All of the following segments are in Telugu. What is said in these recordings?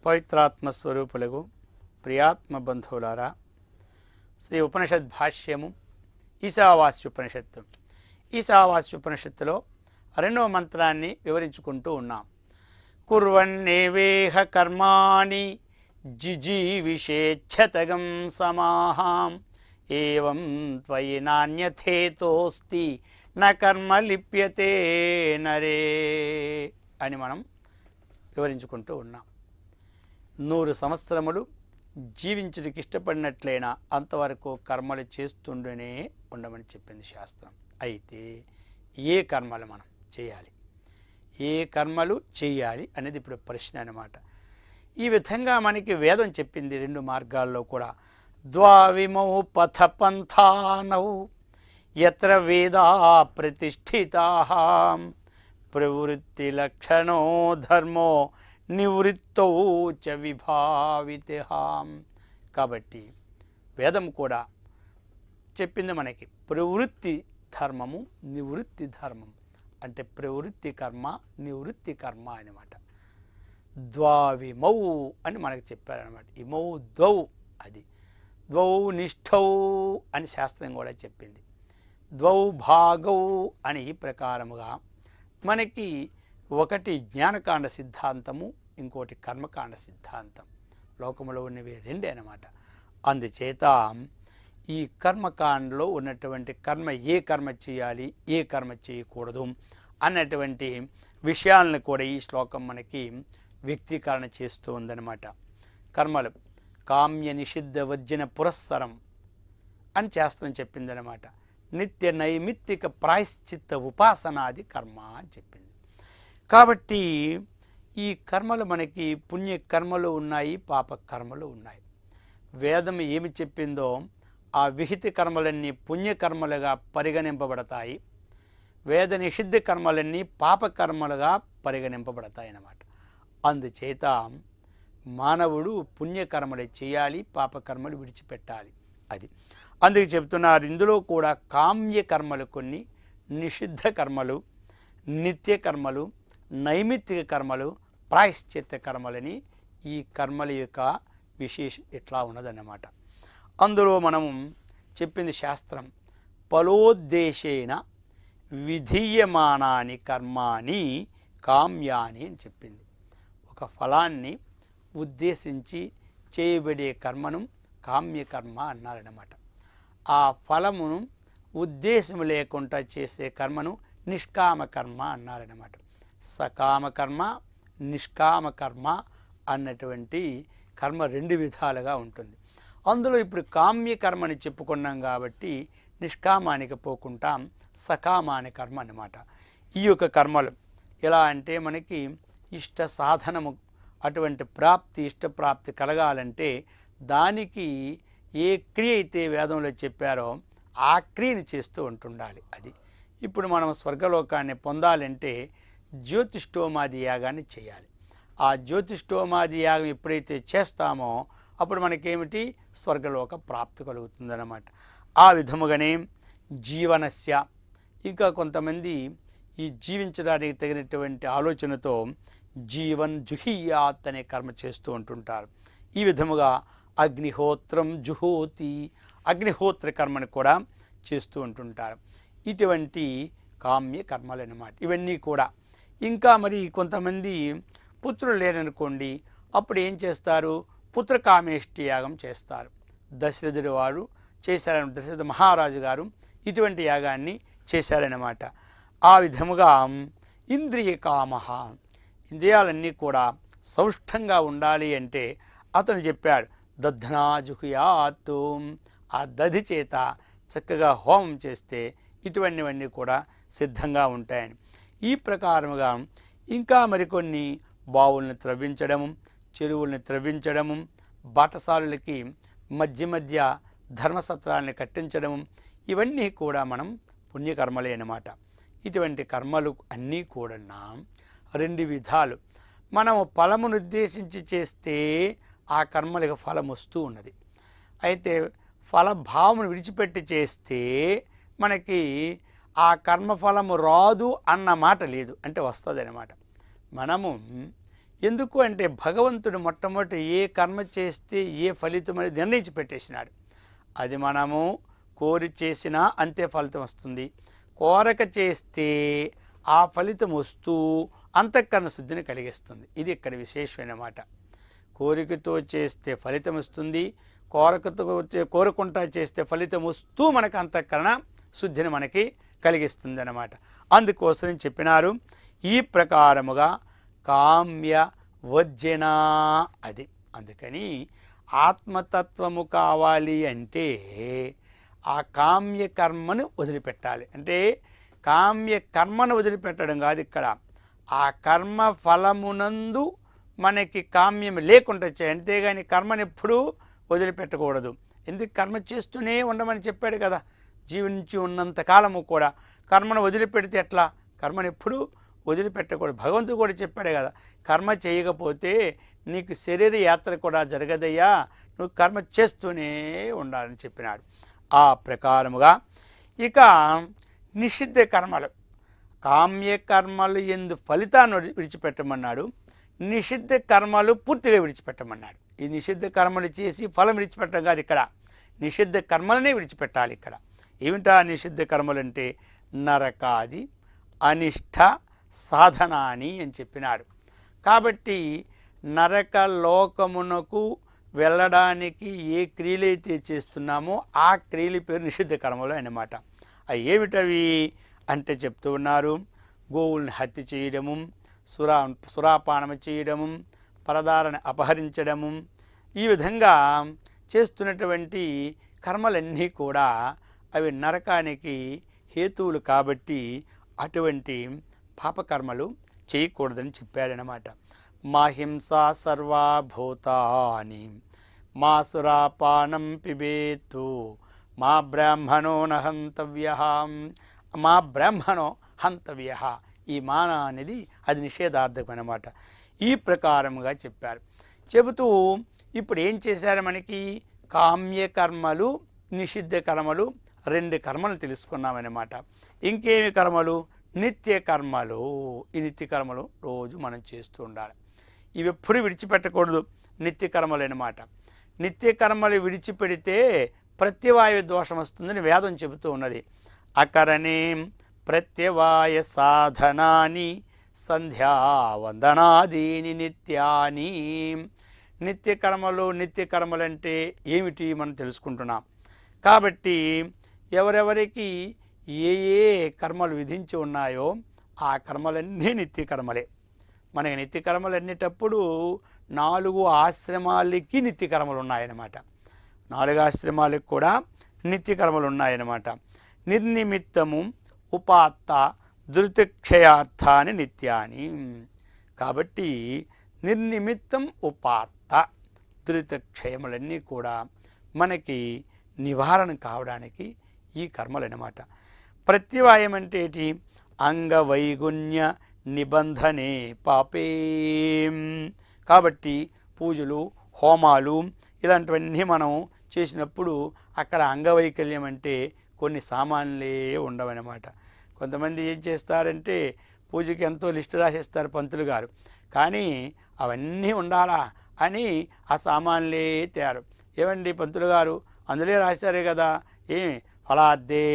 పవిత్రాత్మ స్వరూపులకు ప్రియాత్మ బంధువులారా, శ్రీ ఉపనిషద్ భాష్యము ఈశావాస్యోపనిషత్తు. ఈశావాస్యోపనిషత్తులో రెండవ మంత్రాన్ని వివరించుకుంటూ ఉన్నాం. కుర్వన్నేవేహ కర్మాణి జిజీవిషేచ్ఛతగం సమాహాం ఏవం త్వయి నాణ్యథేతోస్తి న కర్మ లిప్యతే నరే అని మనం వివరించుకుంటూ ఉన్నాం. 100 సంవత్సరములు జీవించుడికి ఇష్టపడినట్లయినా అంతవరకు కర్మలు చేస్తుండనే ఉండమని చెప్పింది శాస్త్రం. అయితే ఏ కర్మలు మనం చేయాలి, ఏ కర్మలు చేయాలి అనేది ఇప్పుడు ప్రశ్న అన్నమాట. ఈ విధంగా మనకి వేదం చెప్పింది 2 మార్గాల్లో కూడా. ద్వావిమౌ పథ పంథానౌ యత్ర వేదా ప్రతిష్ఠితాః ప్రవృత్తి లక్షణో ధర్మో నివృత్తౌ చ విభావితః. కాబట్టి వేదం కూడా చెప్పింది మనకి ప్రవృత్తి ధర్మము, నివృత్తి ధర్మం. అంటే ప్రవృత్తి కర్మ, నివృత్తి కర్మ అన్నమాట. ద్వావిమౌ అని మనకు చెప్పారనమాట. ఇమౌ ద్వౌ, అది ద్వౌ నిష్ఠౌ అని శాస్త్రం కూడా చెప్పింది. ద్వౌ భాగౌ అని ఈ ప్రకారముగా మనకి ఒకటి జ్ఞానకాండ సిద్ధాంతము, ఇంకోటి కర్మకాండ సిద్ధాంతం. లోకములో ఉన్నవి 2 అన్నమాట. అందుచేత ఈ కర్మకాండలో ఉన్నటువంటి కర్మ, ఏ కర్మ చేయాలి, ఏ కర్మ చేయకూడదు అన్నటువంటి విషయాలను కూడా ఈ శ్లోకం మనకి వ్యక్తీకరణ చేస్తూ ఉందన్నమాట. కర్మలు కామ్య నిషిద్ధ వర్జన పురస్సరం అని శాస్త్రం చెప్పిందనమాట. నిత్య నైమిత్తిక ప్రాయశ్చిత్త ఉపాసనాది కర్మ అని చెప్పింది. కాబట్టి ఈ కర్మలు మనకి పుణ్య కర్మలు ఉన్నాయి, పాప కర్మలు ఉన్నాయి. వేదం ఏమి చెప్పిందో ఆ విహిత కర్మలన్నీ పుణ్యకర్మలుగా పరిగణింపబడతాయి, వేద నిషిద్ధ కర్మలన్నీ పాపకర్మలుగా పరిగణింపబడతాయి అన్నమాట. అందుచేత మానవుడు పుణ్యకర్మలు చేయాలి, పాపకర్మలు విడిచిపెట్టాలి. అది అందుకు చెప్తున్నారు. ఇందులో కూడా కామ్య కర్మలు కొన్ని, నిషిద్ధ కర్మలు, నిత్య కర్మలు, నైమిత్తిక కర్మలు, ప్రాయశ్చిత్త కర్మలని ఈ కర్మల యొక్క విశేషం ఇట్లా ఉన్నదన్నమాట. అందులో మనం చెప్పింది శాస్త్రం ఫలోద్దేశేన విధీయమానాని కర్మాణి కామ్యాని అని చెప్పింది. ఒక ఫలాన్ని ఉద్దేశించి చేయబడే కర్మను కామ్యకర్మ అన్నారన్నమాట. ఆ ఫలమును ఉద్దేశం లేకుండా చేసే కర్మను నిష్కామ కర్మ అన్నారన్నమాట. సకామ కర్మ, నిష్కామ కర్మ అన్నటువంటి కర్మ 2 విధాలుగా ఉంటుంది. అందులో ఇప్పుడు కామ్య కర్మని చెప్పుకున్నాం కాబట్టి నిష్కామానికి పోకుండా సకామాని కర్మ అన్నమాట. ఈ యొక్క కర్మలు ఎలా అంటే మనకి ఇష్ట సాధనము, అటువంటి ప్రాప్తి, ఇష్టప్రాప్తి కలగాలంటే దానికి ఏ క్రియ అయితే వేదంలో చెప్పారో ఆ క్రియని చేస్తూ ఉంటుండాలి. అది ఇప్పుడు మనం స్వర్గలోకాన్ని పొందాలంటే జ్యోతిష్ఠోమాది యాగాన్ని చేయాలి. ఆ జ్యోతిష్ఠోమాది యాగం ఎప్పుడైతే చేస్తామో అప్పుడు మనకేమిటి, స్వర్గలోక ప్రాప్తి కలుగుతుందన్నమాట. ఆ విధముగానే జీవనస్య, ఇంకా కొంతమంది ఈ జీవించడానికి తగినటువంటి ఆలోచనతో జీవన్ జుహీయాత్ అనే కర్మ చేస్తూ ఉంటుంటారు. ఈ విధముగా అగ్నిహోత్రం జుహోతి, అగ్నిహోత్ర కర్మను కూడా చేస్తూ ఉంటుంటారు. ఇటువంటి కామ్య కర్మలు అన్నమాట ఇవన్నీ కూడా. ఇంకా మరి కొంతమంది పుత్రులు లేరనుకోండి, అప్పుడు ఏం చేస్తారు, పుత్రకామేష్టి యాగం చేస్తారు. దశరథుడు వారు చేశారని, దశరథ మహారాజు గారు ఇటువంటి యాగాన్ని చేశారన్నమాట. ఆ విధముగా ఇంద్రియ కామ, ఇంద్రియాలన్నీ కూడా సౌష్ఠంగా ఉండాలి అంటే అతను చెప్పాడు దధ్నాజుహుయాత్, ఆ దధి చేత చక్కగా హోమం చేస్తే ఇటువంటివన్నీ కూడా సిద్ధంగా ఉంటాయని. ఈ ప్రకారముగా ఇంకా మరికొన్ని బావుల్ని త్రవ్వించడము, చెరువుల్ని త్రవ్వించడము, బాటసారులకి మధ్య మధ్య ధర్మసత్రాలని కట్టించడము, ఇవన్నీ కూడా మనం పుణ్యకర్మలే అన్నమాట. ఇటువంటి కర్మలు అన్నీ కూడా 2 విధాలు. మనము ఫలమును ఉద్దేశించి చేస్తే ఆ కర్మలకు ఫలం వస్తూ ఉన్నది. అయితే ఫలభావమును విడిచిపెట్టి చేస్తే మనకి ఆ కర్మఫలము రాదు అన్న మాట లేదు, అంటే వస్తుంది అన్నమాట. మనము ఎందుకు అంటే భగవంతుడు మొట్టమొదటి ఏ కర్మ చేస్తే ఏ ఫలితం అనేది నిర్ణయించి పెట్టేసినాడు. అది మనము కోరి చేసినా అంతే ఫలితం వస్తుంది, కోరక చేస్తే ఆ ఫలితం వస్తూ అంతఃకరణ శుద్ధిని కలిగిస్తుంది. ఇది ఇక్కడ విశేషమైన మాట. కోరికతో చేస్తే ఫలితం వస్తుంది, కోరుకుంటా చేస్తే ఫలితం వస్తూ మనకు అంతఃకరణ శుద్ధిని మనకి కలిగిస్తుంది అన్నమాట. అందుకోసం చెప్పినారు ఈ ప్రకారముగా కామ్య వర్జన. అది అందుకని ఆత్మతత్వము కావాలి అంటే ఆ కామ్య కర్మను వదిలిపెట్టాలి. అంటే కామ్య కర్మను వదిలిపెట్టడం కాదు, ఇక్కడ ఆ కర్మ ఫలమునందు మనకి కామ్యం లేకుండా చేయాలి. అంతేగాని కర్మను ఎప్పుడూ వదిలిపెట్టకూడదు. ఎందుకు కర్మ చేస్తూనే ఉండమని చెప్పాడు కదా. జీవించి ఉన్నంత కాలము కూడా కర్మను వదిలిపెడితే ఎట్లా? కర్మను ఎప్పుడూ వదిలిపెట్టకూడదు. భగవంతుడు కూడా చెప్పాడు కదా, కర్మ చేయకపోతే నీకు శరీర యాత్ర కూడా జరగదయ్యా, నువ్వు కర్మ చేస్తూనే ఉండాలని చెప్పినాడు. ఆ ప్రకారముగా ఇక నిషిద్ధ కర్మలు, కామ్య కర్మలు ఎందు ఫలితాన్ని విడిచిపెట్టమన్నాడు, నిషిద్ధ కర్మలు పూర్తిగా విడిచిపెట్టమన్నాడు. ఈ నిషిద్ధ కర్మలు చేసి ఫలం విడిచిపెట్టడం కాదు, ఇక్కడ నిషిద్ధ కర్మలనే విడిచిపెట్టాలి. ఇక్కడ ఏమిటా నిషిద్ధ కర్మలు అంటే నరకాది అనిష్ట సాధనాని అని చెప్పినాడు. కాబట్టి నరక లోకమునకు వెళ్ళడానికి ఏ క్రియలైతే చేస్తున్నామో ఆ క్రియల పేరు నిషిద్ధ కర్మలు అన్నమాట. అవి ఏమిటవి అంటే చెప్తూ ఉన్నారు, గోవుల్ని హత్య చేయడము, సురాపానము చేయడము, పరదారని అపహరించడము, ఈ విధంగా చేస్తున్నటువంటి కర్మలన్నీ కూడా అవి నరకానికి హేతువులు. కాబట్టి అటువంటి పాపకర్మలు చేయకూడదని చెప్పాడనమాట. మా హింసా సర్వభూతాని మా సురాపానం పిబేత్తు మా బ్రాహ్మణో నహంతవ్య మా బ్రాహ్మణో హంతవ్య. ఈ మాన అనేది అది నిషేధార్థకం అన్నమాట. ఈ ప్రకారముగా చెప్పారు. చెబుతూ ఇప్పుడు ఏం చేశారు, మనకి కామ్య కర్మలు నిషిద్ధ కర్మలు రెండు కర్మలు తెలుసుకున్నామన్నమాట. ఇంకేమి కర్మలు? నిత్య కర్మలు. ఈ నిత్య కర్మలు రోజు మనం చేస్తూ ఉండాలి. ఇవి ఎప్పుడు విడిచిపెట్టకూడదు నిత్య కర్మలు అన్నమాట. నిత్య కర్మలు విడిచిపెడితే ప్రత్యవాయ దోషం వస్తుందని వేదం చెబుతూ ఉన్నది. అకరణే ప్రత్యవాయ సాధనాని సంధ్యావందనాదీని నిత్యాని. నిత్య కర్మలు అంటే ఏమిటి మనం తెలుసుకుంటున్నాం. కాబట్టి ఎవరెవరికి ఏ ఏ కర్మలు విధించి ఉన్నాయో ఆ కర్మలన్నీ నిత్య కర్మలే. మనకి నిత్య కర్మలు అన్నిటప్పుడు 4 ఆశ్రమాలకి నిత్య కర్మలు ఉన్నాయన్నమాట. 4 ఆశ్రమాలకు కూడా నిత్య కర్మలు ఉన్నాయన్నమాట. నిర్నిమిత్తము ఉపాత్త ధృతిక్షయార్థాని నిత్యాని. కాబట్టి నిర్నిమిత్తం ఉపాత్త ధృతిక్షయములన్నీ కూడా మనకి నివారణ కావడానికి ఈ కర్మలు అన్నమాట. ప్రత్యవాయం అంటే ఏంటి? అంగవైగుణ్య నిబంధనే పాపే. కాబట్టి పూజలు హోమాలు ఇలాంటివన్నీ మనం చేసినప్పుడు అక్కడ అంగవైకల్యం అంటే కొన్ని సామాన్లే ఉండవన్నమాట. కొంతమంది ఏం చేస్తారంటే పూజకి ఎంతో లిస్టు రాసేస్తారు పంతులు గారు, కానీ అవన్నీ ఉండాలా అని ఆ సామాన్లే తయారు. ఏమండి పంతులు గారు, అందులో రాశారే కదా, ఏమి ఫలాద్దే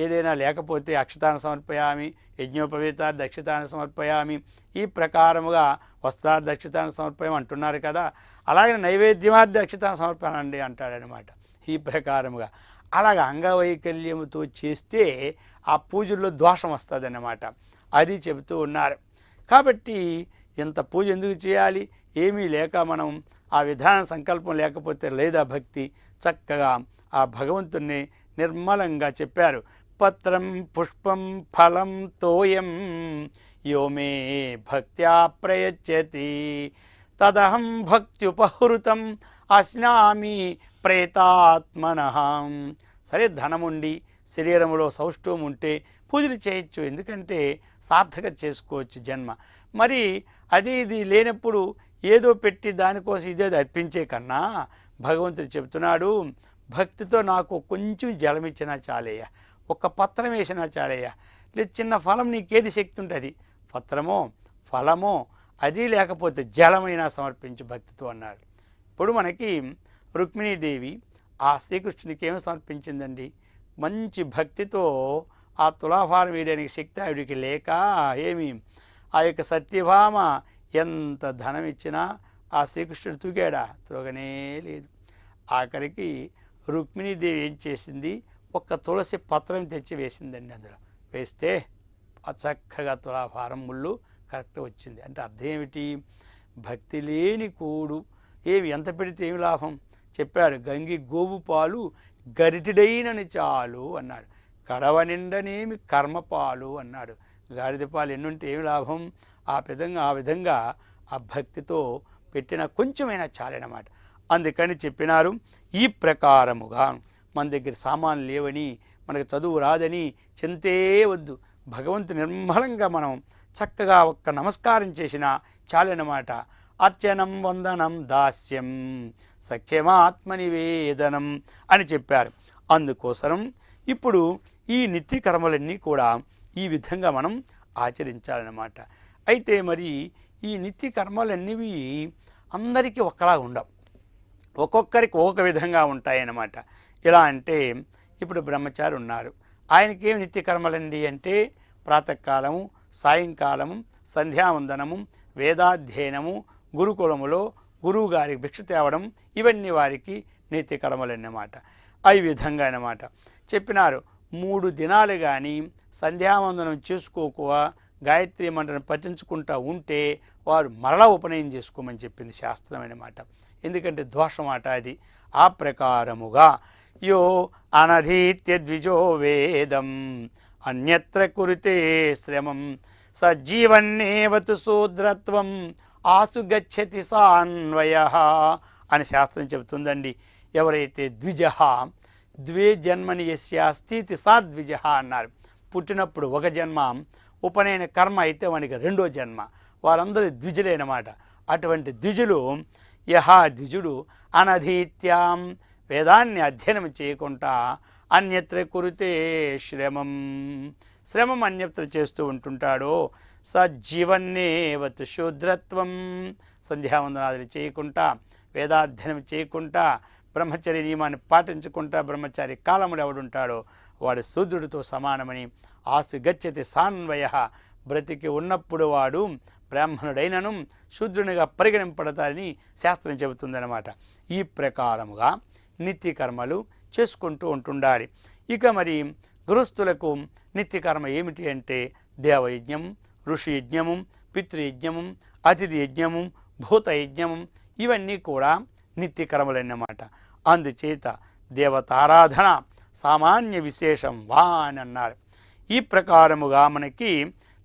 ఏదైనా లేకపోతే అక్షతాన్ని సమర్పయామి, యజ్ఞోపవీతార్థ అక్షతాన్ని సమర్పయామి, ఈ ప్రకారముగా వస్త్రార్థ అక్షతాన్ని సమర్పయం అంటున్నారు కదా, అలాగే నైవేద్యమార్థ అక్షతాన్ని సమర్పయానండి అంటాడనమాట. ఈ ప్రకారముగా అలాగ అంగవైకల్యముతో చేస్తే ఆ పూజల్లో దోషం వస్తుంది అన్నమాట. అది చెబుతూ ఉన్నారు. కాబట్టి ఇంత పూజ ఎందుకు చేయాలి? ఏమీ లేక మనం ఆ విధాన సంకల్పం లేకపోతే లేదా భక్తి, చక్కగా ఆ భగవంతుణ్ణి నిర్మలంగా చెప్పారు. పత్రం పుష్పం ఫలం తోయం యోమే భక్త్యా ప్రయచ్చతి తదహం భక్త్యుపహృతం అస్నామి ప్రేతాత్మనః. సరే, ధనముండి శరీరంలో సౌష్ఠవం ఉంటే పూజలు చేయొచ్చు, ఎందుకంటే సార్థక చేసుకోవచ్చు జన్మ. మరి అది ఇది లేనప్పుడు ఏదో పెట్టి దానికోసం ఇదేదో అర్పించే కన్నా భగవంతుడు చెబుతున్నాడు, భక్తితో నాకు కొంచెం జలం ఇచ్చినా చాలయ్యా, ఒక పత్రం వేసినా చాలయ్యా, లేదు చిన్న ఫలం నీకేది శక్తి ఉంటుంది, పత్రమో ఫలమో అది లేకపోతే జలమైనా సమర్పించు భక్తితో అన్నాడు. ఇప్పుడు మనకి రుక్మిణీదేవి ఆ శ్రీకృష్ణునికి ఏమి సమర్పించిందండి? మంచి భక్తితో ఆ తులాభారం వేయడానికి శక్తి ఆవిడికి లేక ఏమి ఆ యొక్క సత్యభామ ఎంత ధనం ఇచ్చినా ఆ శ్రీకృష్ణుడు తూగాడా? తూగనే లేదు. ఆఖరికి రుక్మిణీదేవి ఏం చేసింది? ఒక్క తులసి పత్రం తెచ్చి వేసిందండి. అందులో వేస్తే చక్కగా తులాభారం ముళ్ళు కరెక్ట్ వచ్చింది. అంటే అర్థం ఏమిటి? భక్తి లేని కూడు ఏమి ఎంత పెడితే ఏమి లాభం? చెప్పాడు, గంగి గోవు పాలు గరిటిడైనని చాలు అన్నాడు. కడవ నిండనేమి కర్మపాలు అన్నాడు. గాడిద పాలు ఎన్నుంటే ఏమి లాభం? ఆ విధంగా ఆ భక్తితో పెట్టిన కొంచెమైనా చాలన్నమాట. అందుకని చెప్పినారు, ఈ ప్రకారముగా మన దగ్గర సామాన్లు లేవని, మనకు చదువు రాదని చింతే వద్దు. భగవంతు నిర్మలంగా మనం చక్కగా ఒక్క నమస్కారం చేసినా చాలన్నమాట. అర్చనం వందనం దాస్యం సఖ్యమాత్మనివేదనం అని చెప్పారు. అందుకోసం ఇప్పుడు ఈ నిత్య కర్మలన్నీ కూడా ఈ విధంగా మనం ఆచరించాలన్నమాట. అయితే మరి ఈ నిత్య కర్మలన్నీ అందరికీ ఒక్కలా ఉండవు, ఒక్కొక్కరికి ఒక విధంగా ఉంటాయన్నమాట. ఎలా అంటే ఇప్పుడు బ్రహ్మచారి ఉన్నారు, ఆయనకి ఏమి నిత్య కర్మలండి అంటే ప్రాతకాలము, సాయంకాలము, సంధ్యావందనము, వేదాధ్యయనము, గురుకులములో గురువు గారికి భిక్ష తేవడం, ఇవన్నీ వారికి నిత్య కర్మలన్నమాట. ఈ విధంగా అన్నమాట చెప్పినారు. 3 దినాలు కానీ సంధ్యావందనం చేసుకోకువ గాయత్రి మంత్రం పఠించుకుంటూ ఉంటే వారు మరలా ఉపనయనం చేసుకోమని చెప్పింది శాస్త్రం అన్నమాట. ఎందుకంటే దోషమాట అది. ఆ ప్రకారముగా యో అనధీత్య ద్విజో వేదం అన్యత్ర కురుతే శ్రమం సజ్జీవన్నేవతు శూద్రత్వం ఆసు గచ్చతి సాన్వయ అని శాస్త్రం చెబుతుందండి. ఎవరైతే ద్విజ ద్వే జన్మని యస్యాస్తి సా ద్విజ అన్నారు. పుట్టినప్పుడు ఒక జన్మ, ఉపనయన కర్మ అయితే వానికి 2వ జన్మ, వారందరూ ద్విజులేనమాట. అటువంటి ద్విజులు ద్విజుడు అనధీత్యాం వేదాన్ని అధ్యయనం చేయకుండా అన్యత్ర కురుతే శ్రమం అన్యత్ర చేస్తూ ఉంటుంటాడో సజ్జీవన్నేవతు శూద్రత్వం సంధ్యావందనాదులు చేయకుండా, వేదాధ్యయనం చేయకుండా, బ్రహ్మచర్య నియమాన్ని పాటించకుండా బ్రహ్మచారి కాలములు ఎవడుంటాడో వాడు శూద్రుడితో సమానమని. ఆసు గచ్చతి సాన్వయ బ్రతికి ఉన్నప్పుడు వాడు బ్రాహ్మణుడైనను శూద్రునిగా పరిగణింపడతారని శాస్త్రం చెబుతుందన్నమాట. ఈ ప్రకారముగా నిత్యకర్మలు చేసుకుంటూ ఉంటుండాలి. ఇక మరి గృహస్థులకు నిత్యకర్మ ఏమిటి అంటే దేవయజ్ఞం, ఋషి యజ్ఞము, పితృయజ్ఞము, అతిథి యజ్ఞము, భూతయజ్ఞము, ఇవన్నీ కూడా నిత్యకర్మలన్నమాట. అందుచేత దేవతారాధన సామాన్య విశేషం వా అని అన్నారు. ఈ ప్రకారముగా మనకి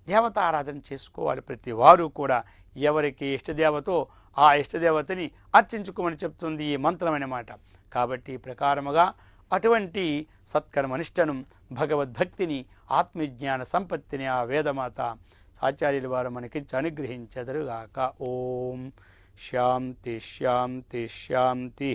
దేవతారాధన చేసుకోవాలి. ప్రతి వారు కూడా ఎవరికి ఇష్టదేవతో ఆ ఇష్టదేవతని అర్చించుకోమని చెప్తుంది ఈ మంత్రం అన్నమాట. కాబట్టి ఈ ప్రకారముగా అటువంటి సత్కర్మనిష్టను, భగవద్భక్తిని, ఆత్మజ్ఞాన సంపత్తిని ఆ వేదమాత ఆచార్యుల వారు మనకిచ్చి అనుగ్రహించెదరుగాక. ఓం శాంతి శాంతి శాంతి.